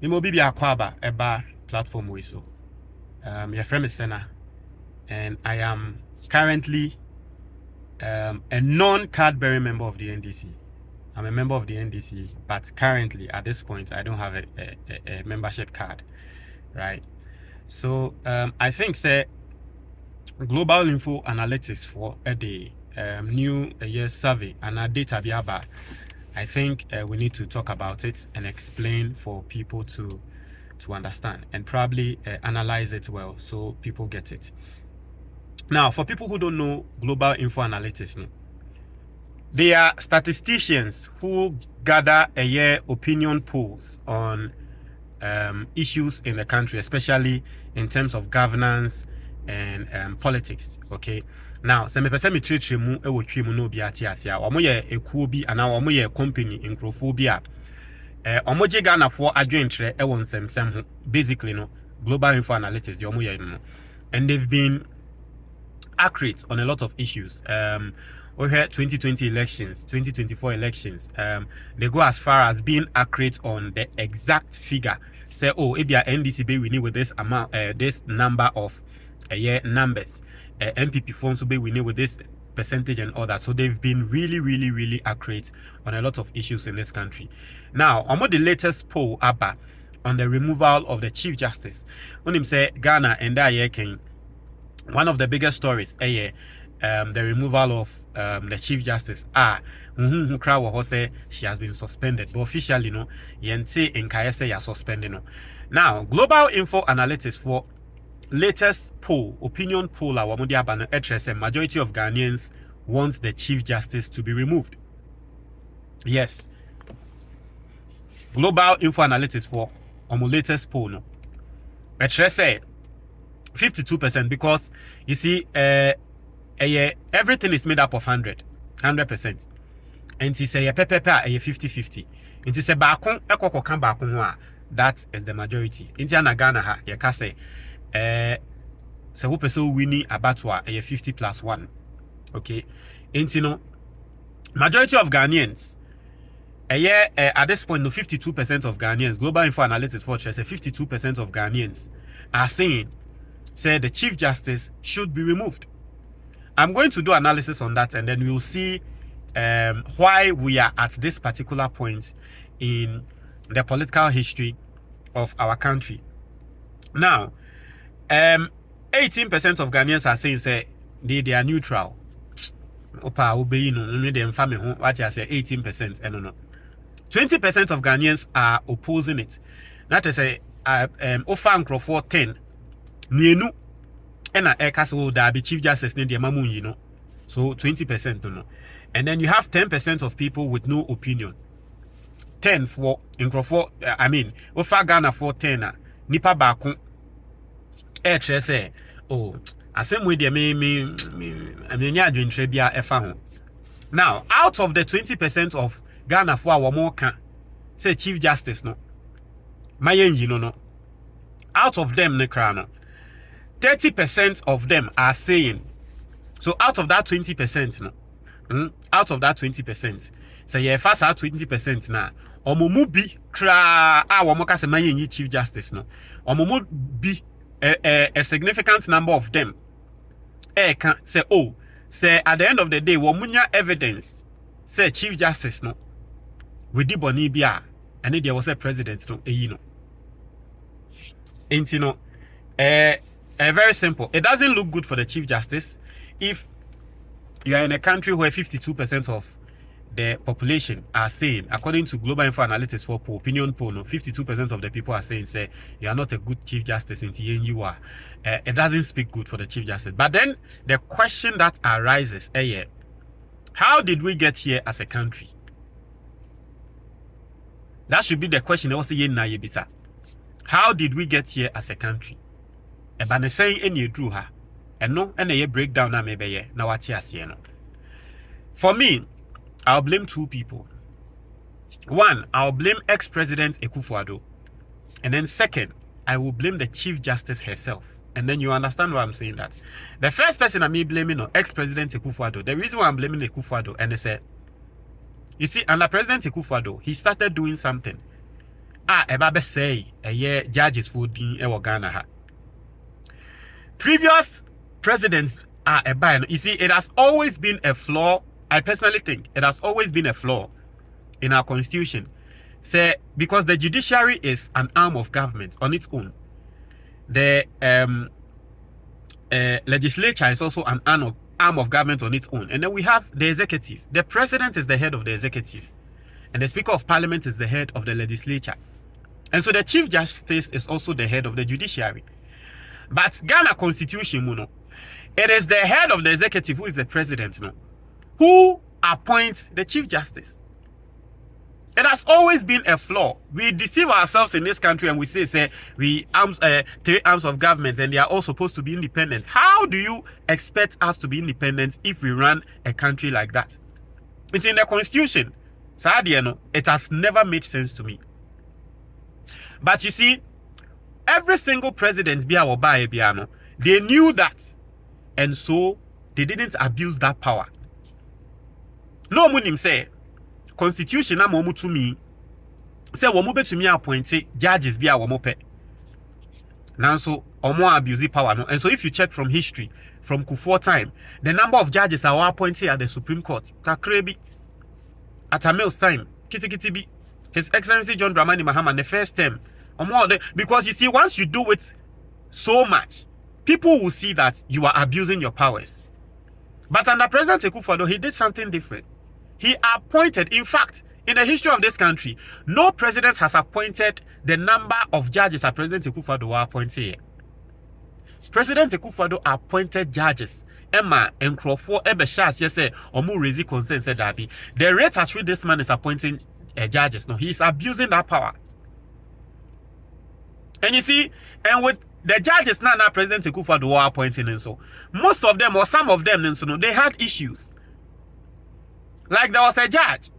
Imo bibi akwaba eba platform we so. Your friend is Senna, and I am currently a non-card-bearing member of the NDC. I'm a member of the NDC, but currently at this point I don't have a membership card, right? So I think say global info analytics for a day new year survey and our data biaba. I think we need to talk about it and explain for people to understand and probably analyze it well so people get it. Now, for people who don't know global info analytics, no, they are statisticians who gather a year opinion polls on issues in the country, especially in terms of governance and politics. Okay. Now, some person me treat mu e wo twi mu no bi ate ase a omo ye ekuo bi ana omo ye company nkrofo bi a omo je Ghana for adwentre e won semsem ho. Basically no global info analytics the omo ye no, and they've been accurate on a lot of issues. We had 2020 elections, 2024 elections. They go as far as being accurate on the exact figure. Say, oh, if your NDC be winning with this amount, this number of numbers, MPP funds will be winning with this percentage and all that. So they've been really accurate on a lot of issues in this country. Now, on the latest poll, ABBA, on the removal of the Chief Justice, when him say Ghana and that year came. One of the biggest stories, the removal of the Chief Justice. Say she has been suspended, but officially, no, yente in say you're suspended. No. Now, global info analytics for latest poll, opinion poll, majority of Ghanaians want the Chief Justice to be removed. Yes. Global info analytics for latest poll, no. Say 52%, because you see everything is made up of 100%, and he say 50-50, and he say bakon ekoko bakon, that is the majority. In Ghana ha you can say so who person winning abattoir 50+1, okay. And you know majority of Ghanaians at this point, no, 52% of Ghanaians, global info analytics for say 52% of Ghanaians are saying say the Chief Justice should be removed. I'm going to do analysis on that, and then we'll see why we are at this particular point in the political history of our country. Now, 18% of Ghanaians are saying say they are neutral. Opa obey no them family what I say 18%, and no. 20% of Ghanaians are opposing it. That is a offer for 10. Mienu ena ekas will there be Chief Justice ne de mamu you know. So 20% no. And then you have 10% of people with no opinion. 10 for Incrofor, I mean, offer Ghana for 10 nipa bakon say, oh, asem we de me adwentre bia efa ho. Now, out of the 20% of Ghana for our more can say Chief Justice no. Mayen you no. Out of them ne krano. 30% of them are saying, so out of that 20%, no, out of that 20%, say yeah, fast out 20% now. Omomu bi kra womoka se mayen Chief Justice no. Omomu bi a significant number of them can say, oh, say at the end of the day, womunya evidence say Chief Justice no. We di boni bia, and there was a president no, you know. Ain't you know, very simple. It doesn't look good for the Chief Justice if you are in a country where 52% of the population are saying, according to Global Info Analytics for opinion poll, no, 52% of the people are saying, say, you are not a good Chief Justice until you are. It doesn't speak good for the Chief Justice. But then the question that arises, how did we get here as a country? That should be the question. How did we get here as a country? But saying any drew her, and no, and a breakdown na maybe now what no. For me, I'll blame two people. One, I'll blame ex-president Akufo-Addo, and then second, I will blame the Chief Justice herself. And then you understand why I'm saying that. The first person I'm blaming on ex-president Akufo-Addo. The reason why I'm blaming Akufo-Addo, and they said, you see, under President Akufo-Addo, he started doing something eba be say judges for din e Ghana ha. Previous presidents you see, it has always been a flaw. I personally think it has always been a flaw in our constitution. Say, because the judiciary is an arm of government on its own. The legislature is also an arm of government on its own. And then we have the executive. The president is the head of the executive. And the speaker of parliament is the head of the legislature. And so the chief justice is also the head of the judiciary. But Ghana constitution, it is the head of the executive who is the president, who appoints the chief justice. It has always been a flaw. We deceive ourselves in this country and we say we three arms of government and they are all supposed to be independent. How do you expect us to be independent if we run a country like that? It's in the constitution. It has never made sense to me. But you see, every single president, they knew that. And so, they didn't abuse that power. No munim say, constitution na momu to me, say womu to me appointed judges be a womope. Now so, omo abuse power. No? And so, if you check from history, from Kufuor time, the number of judges are appointed at the Supreme Court. Kakrebi. At Amil's time, Kitikitibi, His Excellency John Dramani Mahama, the first term. Because you see, once you do it so much, people will see that you are abusing your powers. But under President Akufo-Addo, he did something different. He appointed, in fact, in the history of this country, no president has appointed the number of judges that President Akufo-Addo appointed. President Akufo-Addo appointed judges. Emma and Crawford Ebeshas, yes, Omu raise concern said that the rate at which this man is appointing judges, no, he is abusing that power. And you see, and with the judges now President Akufo-Addo appointing, and so most of them or some of them, and so they had issues. Like there was a judge,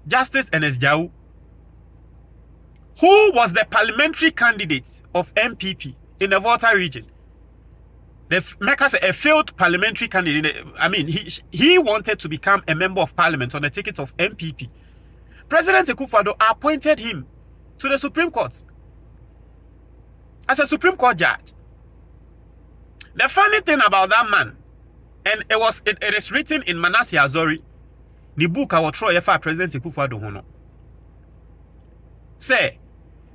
Justice Enes Jau, who was the parliamentary candidate of MPP in the Volta region. The makers a failed parliamentary candidate. I mean, he wanted to become a member of parliament on the ticket of MPP. President Akufo-Addo appointed him to the Supreme Court as a Supreme Court judge. The funny thing about that man, and it is written in Manasseh Azori, the book I will throw for President Akufo-Addo. Say,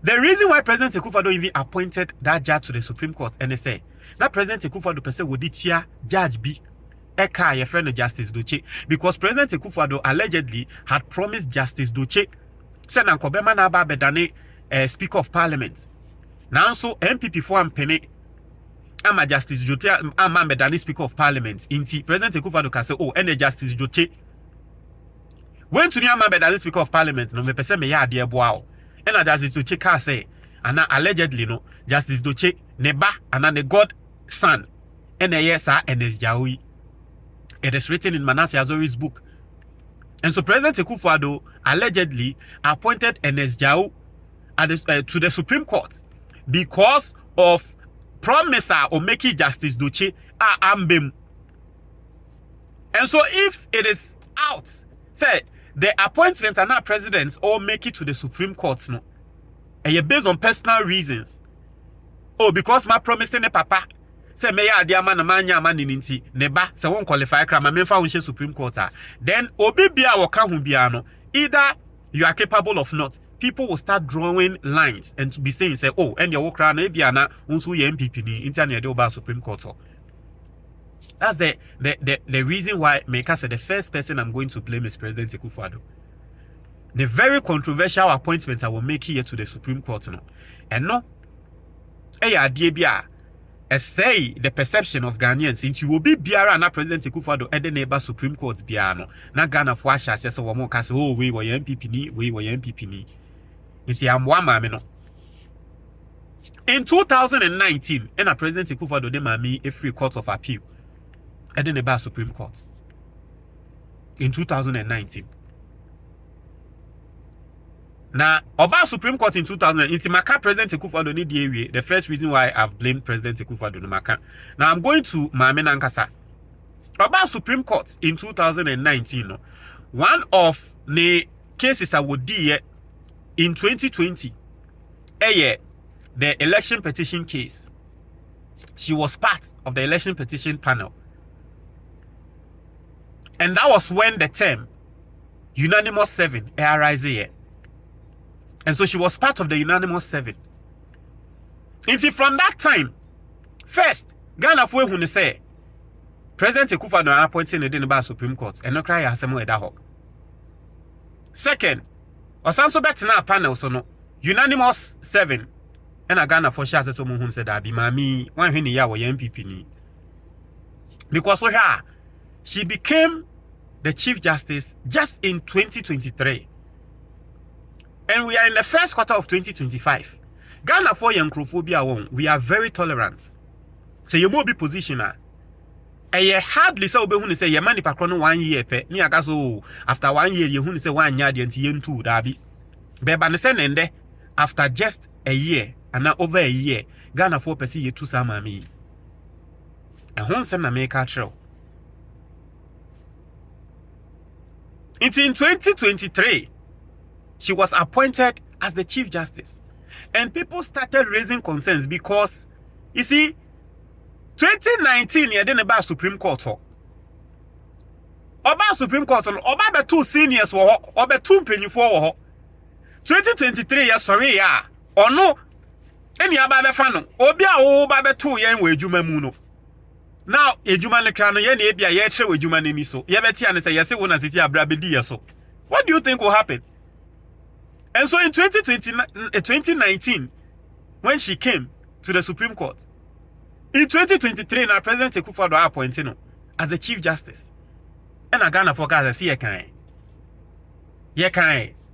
the reason why President Akufo-Addo even appointed that judge to the Supreme Court, and they say, that President Akufo-Addo person would cheer Judge B, Eka, your friend Justice Doche, because President Akufo-Addo allegedly had promised Justice Doche, said Nankobema Naba Bedane, Speaker of Parliament. Now so MPP for Ampene, Ama Justice Doche, Ama Bedane Speaker of Parliament. Inti President Akufo-Addo can say, oh, and Justice Doche. When to me Ama Bedane Speaker of Parliament, no me person me ya dear boao. And a Justice Doche can say, and allegedly no Justice Doche neba and the God son and a yes and is Jawi. It is written in Manasseh Azori's book. And so President Akufo-Addo allegedly appointed Enes Jau to the Supreme Court because of promise or making Justice Doche ambem. And so if it is out, say the appointments are not presidents or make it to the Supreme Court, no, and you're based on personal reasons. Oh, because my promising a papa. Say me ya dia man ninti neba se won qualify kra ma memfa won Supreme Court then obi bia wo ka hu bia no, either you are capable of not, people will start drawing lines and to be saying say, oh, and your work na bia na unsu ye MPP ni internet de oba Supreme Court. That's the reason why Meka said the first person I'm going to blame is President Akufo-Addo. The very controversial appointment I will make here to the Supreme Court no, and no bia say the perception of Ghanaians into will be biara na President Akufo-Addo at the neighbor Supreme Court biano na Ghana for asha says so one case, oh, we were MPP ni, we were MPP ni. It's no. In 2019, and President Akufo-Addo de mami a free court of appeal at the neighbor Supreme Court. In 2019. Now, about Supreme Court in 2000, it's Maka President Akufo-Addo need the area. The first reason why I've blamed President Akufo-Addo Maka. Now I'm going to Mamena Nkasa. About Supreme Court in 2019, no, one of the cases I would do in 2020, the election petition case. She was part of the election petition panel. And that was when the term unanimous 7 arise here. And so she was part of the unanimous 7. Until from that time, first, Ghana for who say President Akufo-Addo appointing the Supreme Court and no cry asemo edaho. Second, Osanso betina panel so no unanimous 7 and a Ghana for share so who said that be mami one hini ya wo MPP ni. Because she became the Chief Justice just in 2023. And we are in the first quarter of 2025. Ghana for Yankrophobia, we are very tolerant. So you will be positioner. And you hardly say Obe say your money pakrono 1 year pe. Ni akaso after 1 year you say 1 year and yen 2 dabi. Beba ne send after just a year and now over a year, Ghana for pesi ye 2 sama me. And hun sem na make true. In 2023, she was appointed as the Chief Justice. And people started raising concerns because, you see, 2019, you didn't buy Supreme Court. Oba Supreme Court, Oba be 2 seniors, Oba 2 penny for 2023, yeah, sorry, yeah. Or no, any other fan, Obia Oba be 2 yen we Juma Muno. Now, a Juma ne crano yen be a yetre with Juma Nimiso. Yabeti and say, yes, one as it brabidi so. What do you think will happen? And so in 2019, when she came to the Supreme Court, in 2023, now President Akufo-Addo appointed her as the Chief Justice. And I Ghana forecast I see ye can.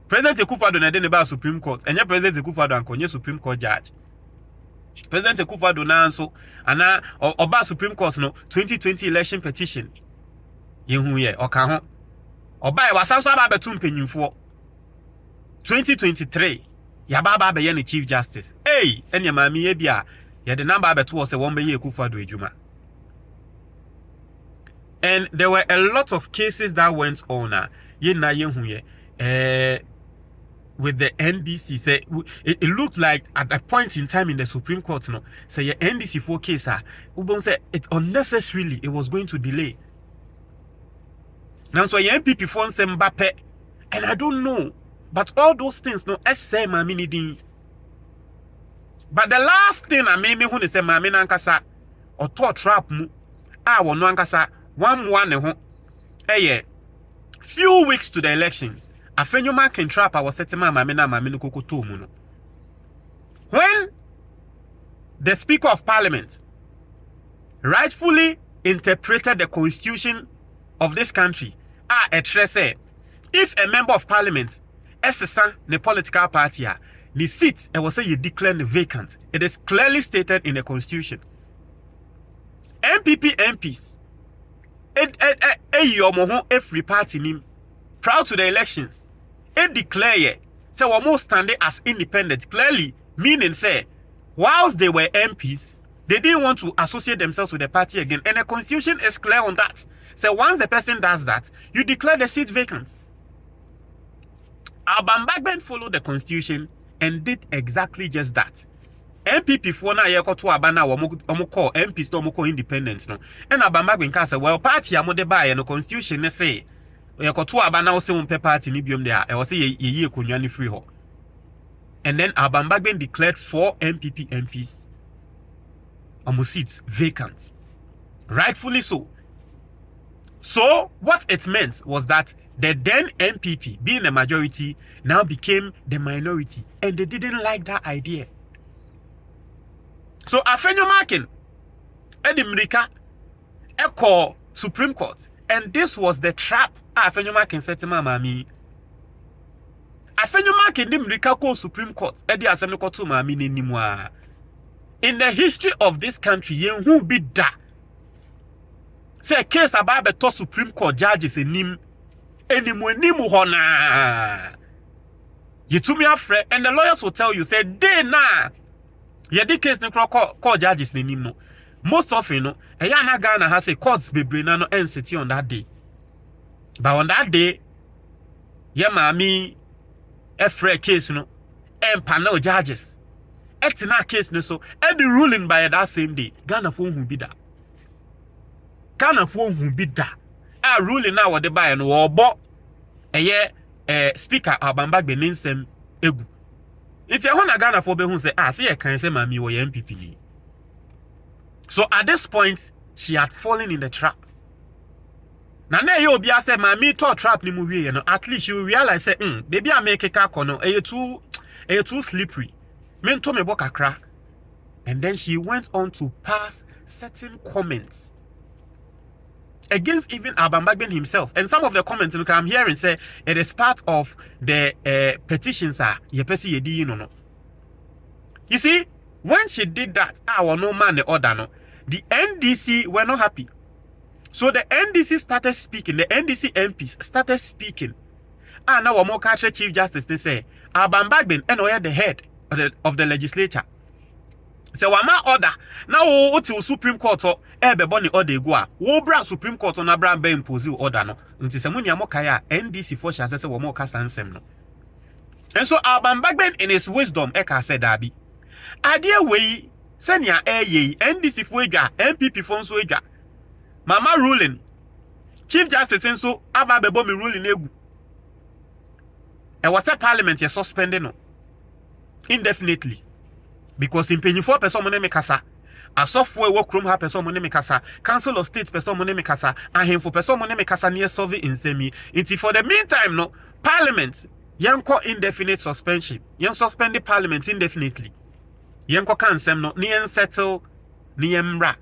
President Akufo-Addo na den about Supreme Court, and your President Akufo-Addo and konye Supreme Court judge. President Akufo-Addo na so ana oba Supreme Court no 2020 election petition. Yehu ye oka ho. Oba e wasanso aba betu mpanyimfo. 2023, Yababa be the Chief Justice. Hey, and your mammy ebia, the number betu was a 1 year Akufo-Addo ejuma. And there were a lot of cases that went on. With the NDC, say it looked like at a point in time in the Supreme Court, no, say your NDC 4 case, Ubon said it unnecessarily it was going to delay. Now so your MPP phone say Mbappe, and I don't know. But all those things, no, say mami needing. But the last thing I made me who say mami nankasa or to trap mu, I will no ankasa 1 few weeks to the elections. A fenyoman can trap our settlement mami na mami no koko to mu no. When the Speaker of Parliament rightfully interpreted the constitution of this country, if a member of Parliament the political party the seat and was say you declare vacant. It is clearly stated in the constitution. MPP MPs every party name prior to the elections it declare say we most standing as independent, clearly meaning say whilst they were MPs they didn't want to associate themselves with the party again, and the constitution is clear on that. So once the person does that, you declare the seat vacant. Abambagben followed the constitution and did exactly just that. MPP for na yeko to abana omo call MPs to omo call independent no. And Abambagben ka say well party amode buy and the constitution ne say yeko to abana o say un party ni biom there. E o say ye konwa ni free ho. And then Abambagben declared 4 MPP MPs omo seats vacant. Rightfully so. So what it meant was that the then MPP, being the majority, now became the minority. And they didn't like that idea. So, Afenyo Markin, Edimrika, Echo Supreme Court. And this was the trap Afenyo Markin said to Mami. Afenyo Markin, Edimrika called Supreme Court. Edi Assembly Court to Mami Nimwa. In the history of this country, you who be that. Say a case about the Supreme Court judges in Nim. Nimu hona. You to me afraid, and the lawyers will tell you, say, they na. Yeah, the case no court judges ni no. Most often, no, a yana Ghana has a courts be no NCT on that day. But on that day, yeah, mami, a fair case, no, and panel judges. etina case ne so and the ruling by that same day Ghana for who be that Ghana for who be that a ruling now what the buy no obo speaker Abambagbe nsem egu iti ehona na Ghana for be hu say say e kan say mami wo MPP ni. So at this point she had fallen in the trap. Na ye obi a say mami to trap ni mu wie no, at least you realize say baby I make ka kono e too slippery. Me to me bo kakra. And then she went on to pass certain comments against even Abambagbe himself. And some of the comments I'm hearing say it is part of the petitions you see, when she did that, our no man the order no, the NDC were not happy. So the NDC started speaking, the NDC MPs started speaking. And now more catch Chief Justice they say Abambagbe and the head of the legislature. So wama order now o to Supreme Court be boni order go a wo bra Supreme Court na bra be impose order no nti se munia mo kaya NDC for sha say wo mo kasa nsem no. And so Abambagbe in his wisdom ka said dabi ade we senia ye NDC for edwa MPP for nso edwa mama ruling Chief Justice nso aba be bomi ruling egu e was a parliament ye suspended no indefinitely. Because in penny 4 person money kasa, a software work room ha person money kasa, council of state person money kasa, and him for person money kasa near solve in semi. It's for the meantime no parliament yanko indefinite suspension. Yan suspend the parliament indefinitely. Yanko cancel no niyan settle niyemra.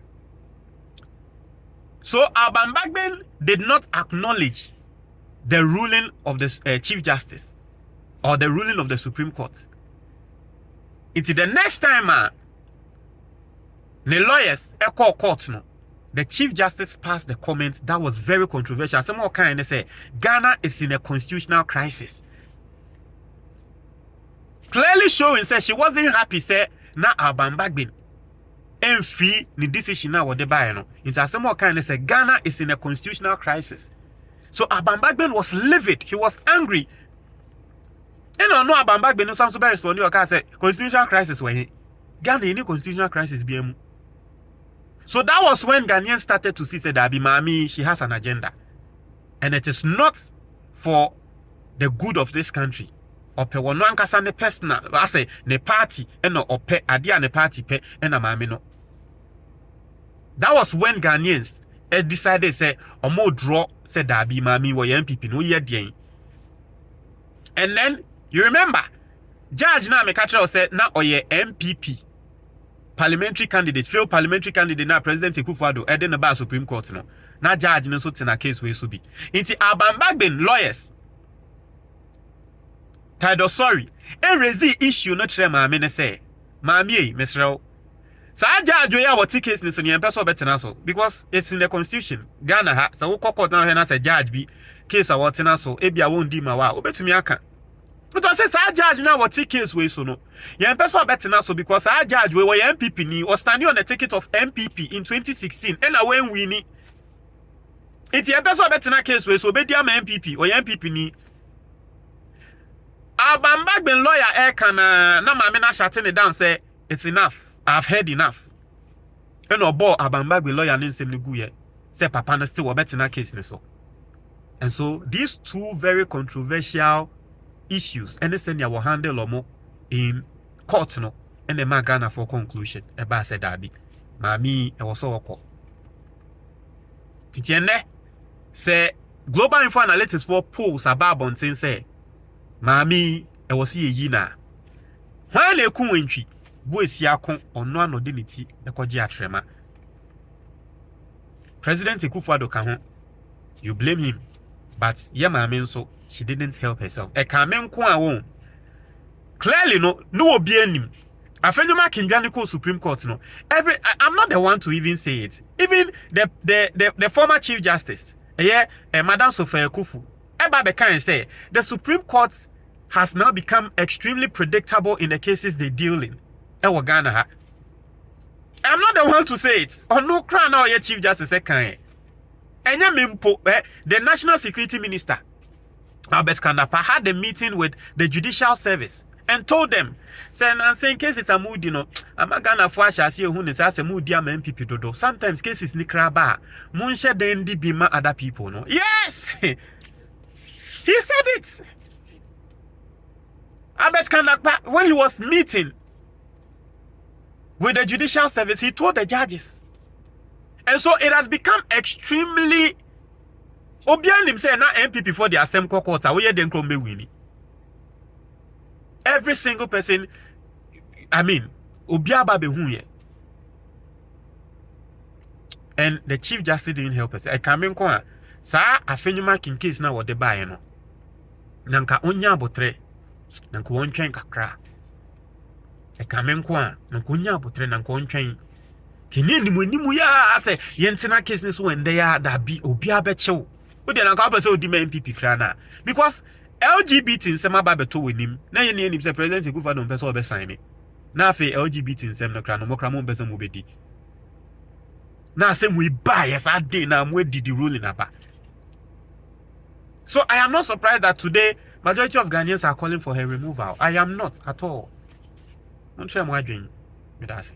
So Abambagbe did not acknowledge the ruling of the Chief Justice or the ruling of the Supreme Court. It's the next time the lawyers echo court no. The Chief Justice passed the comment that was very controversial. Some more kind of say Ghana is in a constitutional crisis. Clearly showing say she wasn't happy say na Abambagbe enfi ni decision na wode buy no. It's some more kind of say Ghana is in a constitutional crisis. So Abambagbe was livid. He was angry. And no Abambagbe no sound so very responding or say constitutional crisis when Ghana any constitutional crisis BM. So that was when Ghanaians started to see say that Mami she has an agenda. And it is not for the good of this country. Ope wono ankasa ne personal I say ne party and no ope adia ne party pe and Mami no. That was when Ghanaians decided say omo draw say that Mami wo MPP no ye den. And then you remember, Judge na Mekatra said na oye MPP parliamentary candidate, failed parliamentary candidate na President Akufo-Addo eden ba Supreme Court no. Na judge no so tena case we so bi. Inti Abambagbe lawyers. Tado sorry. E raise issue no tre maame ne say. Maame mesrel. Sa judge we ya what case ni so ne person betena so because it's in the constitution. Ghana ha sa wo court na he na say judge bi case a what na so e bia won di ma wa obetumi aka. But I say sa judge now what case we so no. Yen person better now so because our judge we were MPP ni was standing on the ticket of MPP in 2016 and when we ni. It's yen person better na case we so be dia MPP or MPP ni. Abambagbe lawyer can na ma me na shutting it down say it's enough. I've heard enough. And obo Abambagbe lawyer ni nsem ni gu ye. Say papa na still better na case ni so. And so these two very controversial issues and this will handle omo in court no and the man Ghana for conclusion eba said that mami e was so wako itienne say global info analytics for polls about bontin say mami e was ye na when e ku wentwi bo esiakon ono anode ne ti e koje atrema President Akufo-Addo ka ho you blame him but ye mami nso she didn't help herself. E kamen ko awon. Clearly no obi anim. Afenjuma Kindwani ko Supreme Court no. I'm not the one to even say it. Even the former Chief Justice, Madam Sophia Kufu, eba be kan say the Supreme Court has now become extremely predictable in the cases they deal in. Ewo Ghana ha. I'm not the one to say it. Or no crown now ye Chief Justice kan. Enya mempo the National Security Minister Albert Kandapa had a meeting with the judicial service and told them, say, and saying cases are moody, no, I'm not gonna flash. I see who is as a moody MPP dodo. Sometimes cases ni kraba, Munsha dendi bima other people, no. Yes, he said it. Albert Kanakpa, when he was meeting with the judicial service, he told the judges, and so it has become extremely. Obianim say na MPP for the Assembly Court, we then come winning. Every single person, I mean, Obiaba behunye. And the Chief Justice didn't help us. I come in kwa, sa afenyuma kin case na wode bae no. Nanka onya botre, nanka wontwen kakra. I come in kwa, nanka onya botre nanka wontwen. Kini nimu ya ase yentina case ni so wende ya da bi Obiaba chew. Ode nanka opese odi me MPP kra na. Because LGBT nsema ba beto wenim na ye ne nim se president ekufa no mpese obe sign me na afi LGBT nsem no kra no mokra mo mpese mo bedi na asem we buy yes ade na mo didi ruling aba. So I am not surprised that today majority of Ghanaians are calling for her removal. I am not at all. Don't share my dream with us.